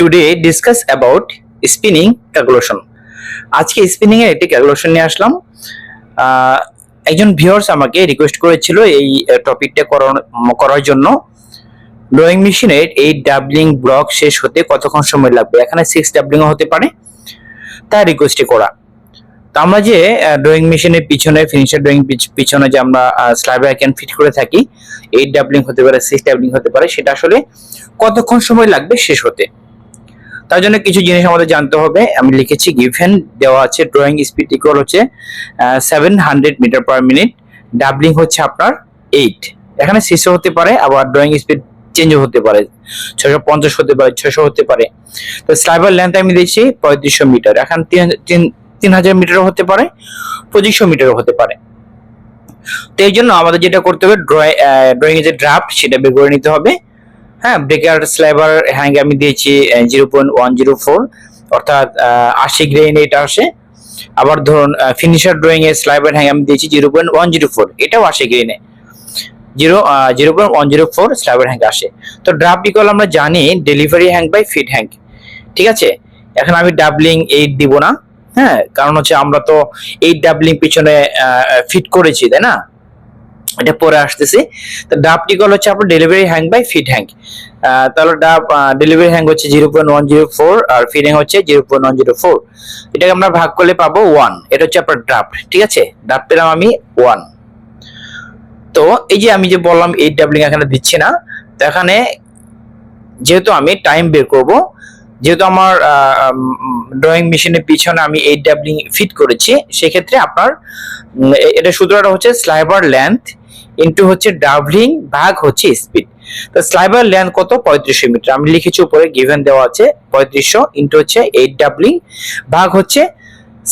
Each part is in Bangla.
Today discuss about spinning calculation. আজকে স্পিনিং এর একটি ক্যালকুলেশন নিয়ে আসলাম। একজন ভিউয়ার্স আমাকে রিকোয়েস্ট করেছিল এই টপিকটা করার জন্য। ড্রয়িং মেশিনের এই ডাবলিং ব্লক শেষ হতে কতক্ষণ সময় লাগবে, এখানে 6 ডাবলিং হতে পারে, তার রিকোয়েস্টে করা। তো আমরা যে ড্রয়িং মেশিনের পিছনে ফিনিশার ড্রয়িং পিছনে যে আমরা স্লাইবার আইকন ফিট করে থাকি, 8 ডাবলিং হতে পারে, 6 ডাবলিং হতে পারে, সেটা আসলে কতক্ষণ সময় লাগবে শেষ হতে। তার জন্য কিছু জিনিস আমাদের জানতে হবে। আমি লিখেছি গিভেন দেওয়া আছে ড্রয়িং স্পিড ইকুয়াল হচ্ছে 700 মিটার পার মিনিট, ডাবলিং হচ্ছে আপনার 8। এখানে 600 হতে পারে, আবার ড্রয়িং স্পিড চেঞ্জ হতে পারে, 650 হতে পারে, 600 হতে পারে। তো স্লাইবার লেন্থ আমি দিয়েছি 3500 মিটার। এখন 3000 মিটারও হতে পারে, 2500 মিটারও হতে পারে। তো এই জন্য আমাদের যেটা করতে হবে, ড্রয়িং এর যে ড্রাফট সেটা বের করে নিতে হবে। হ্যাঁ, ব্রেকার স্লাইবার হ্যাং আমি দিয়েছি 0.104, অর্থাৎ 80 গ্রেইন এটা আসে। আবার ধরুন ফিনিশার ড্রয়িং এর স্লাইবার হ্যাং আমি দিয়েছি 0.104, এটাও 80 গ্রেইনে 0.104 স্লাইবার হ্যাং আসে। তো ড্রাফট ইকুয়াল আমরা জানি delivery hang by feet hang. ঠিক আছে, এখন আমি ডাবলিং 8 দিব না, হ্যাঁ, কারণ হচ্ছে আমরা তো 8 ডাবলিং পিছনে ফিট করেছি, তাই না? এটা পরে আসতেছি। তো ডাব ইকুয়াল হচ্ছে আপনার delivery hang by feet hang. তাহলে ডাব ডেলিভারি হ্যাং হচ্ছে 0.104 আর ফিট হ্যাং হচ্ছে 0.104। এটাকে আমরা ভাগ করলে পাবো 1। এটা হচ্ছে আপনার ড্রাফট। ঠিক আছে, ড্রাফট পেলাম আমি 1। তো এই যে আমি যে বললাম 8 ডাবলিং এখানে দিচ্ছি না, তো এখানে যেহেতু আমি টাইম বের করব, যেহেতু আমার ড্রয়িং মেশিনের পিছনে আমি 8 ডাবলিং ফিট করেছি, সেক্ষেত্রে আপনার এটা সূত্রটা হচ্ছে স্লাইবার লেন্থ ইনটু হচ্ছে ডাবলিং ভাগ হচ্ছে স্পিড। তো স্লাইবার লেন্থ কত? 3500 মিটার। আমি লিখেছি উপরে গিভেন দেওয়া আছে 3500 ইনটু হচ্ছে 8 ডাবলিং ভাগ হচ্ছে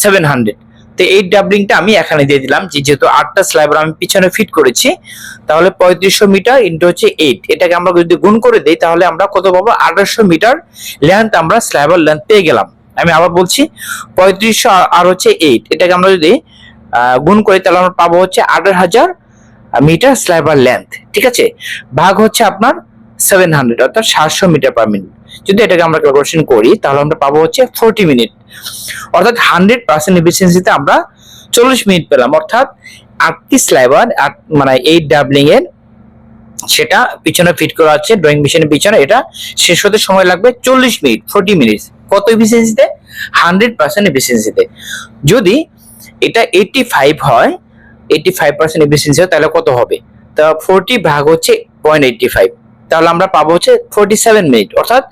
700। তো 8 ডাবলিংটা আমি এখানে দিয়ে দিলাম, যেহেতু 8টা স্লাইবার আমি পিছনে ফিট করেছি, তাহলে 3500 মিটার ইনটু হচ্ছে 8, এটাকে আমরা যদি গুণ করে দেই তাহলে আমরা কত পাবো? 2800 মিটার লেন্থ আমরা স্লাইবার লেন্থ পেয়ে গেলাম। আমি আবার বলছি 3500 আর হচ্ছে 8, এটাকে আমরা যদি গুণ করি তাহলে আমরা পাবো হচ্ছে 8000 মিটার স্লাইবার লেন্থ। ঠিক আছে, ভাগ হচ্ছে আপনার 700, অর্থাৎ 700 মিটার পার মিনিট। যদি এটাকে আমরা ক্যালকুলেশন করি তাহলে আমরা পাবো হচ্ছে 40 মিনিট, অর্থাৎ 100% এফিসিয়েন্সিতে আমরা 40 মিনিট পেলাম। অর্থাৎ 8টি স্লাইবার মানে 8 ডাবলিং এর সেটা পিছনে ফিট করা আছে ড্রয়িং মেশিনের পিছনে, এটা শেষ হতে সময় লাগবে 40 মিনিট, 40 মিনিট। কত এফিসিয়েন্সিতে? 100% এফিসিয়েন্সিতে। যদি এটা 85 হয়, 85% এফিসিয়েন্সি হয়, তাহলে কত হবে? তা 40 ভাগ হচ্ছে 0.85, তাহলে আমরা পাবো হচ্ছে 47 মিনিট। অর্থাৎ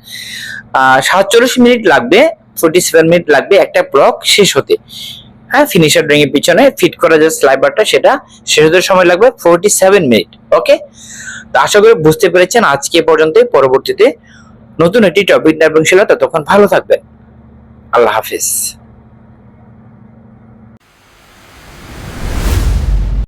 47 মিনিট লাগবে, 47 মিনিট লাগবে একটা ব্লক শেষ হতে। হ্যাঁ, ফিনিশার ড্রয়িং এর পিছনে ফিট করা যে স্লাইবারটা সেটা শেষ হতে সময় লাগবে 47 মিনিট। ওকে, তো আশা করি বুঝতে পেরেছেন। আজকে পর্যন্ত, পরবর্তীতে নতুন একটি টপিক নিয়ে আসবো, ততক্ষণ ভালো থাকবেন। আল্লাহ হাফিজ।